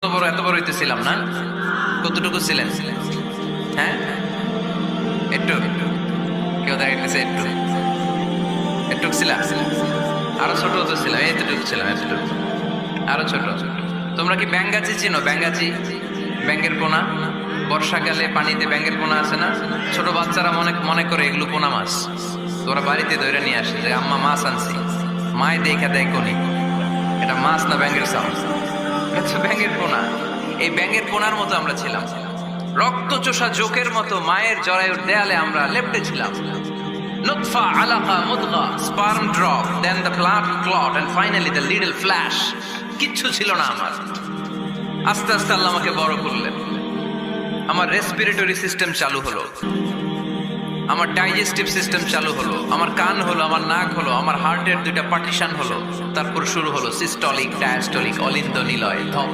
এত বড় হইতেছিলাম না? কতটুকু ছিলেন? হ্যাঁ, একটু কেউ দেখাইতেছে একটু একটু ছিলাম, আরো ছোট তো ছিলাম, এতটুকু ছিলাম, এতটুকু আরো ছোট। তোমরা কি ব্যাঙ্গাচি চিনো? ব্যাঙ্গাচি, ব্যাঙ্গের পোনা। বর্ষাকালে পানিতে ব্যাঙ্গের পোনা আছে না? ছোট বাচ্চারা মনে মনে করে এগুলো পোনা মাছ। তোরা বাড়িতে ধরে নিয়ে আসে যে আম্মা মাছ আনছি, মায় দেখা দেয় কোনি এটা মাছ না ব্যাঙ্গের সাউন্ড, এটা ব্যাঙ্গের পোনা। এই ব্যাঙ্গের পোনার মতো আমরা ছিলাম, রক্ত চোষা জোকের মতো মায়ের জরায়ুর দেয়ালে আমরা লেপ্টে ছিলাম। নুতফা, আলাকা, মুদগা, sperm drop, then the blood clot and finally the little flesh. কিচ্ছু ছিল না আমার। আস্তে আস্তে আল্লাহ আমাকে বড় করলেন। আমার রেসপিরেটরি সিস্টেম চালু হলো, আমার ডাইজেস্টিভ সিস্টেম চালু হলো, আমার কান হলো, আমার নাক হলো, আমার হার্টের দুইটা পার্টিশন হলো। তারপর শুরু হলো সিস্টলিক, ডায়াস্টলিক, অলিন্দ, নিলয়, ধপ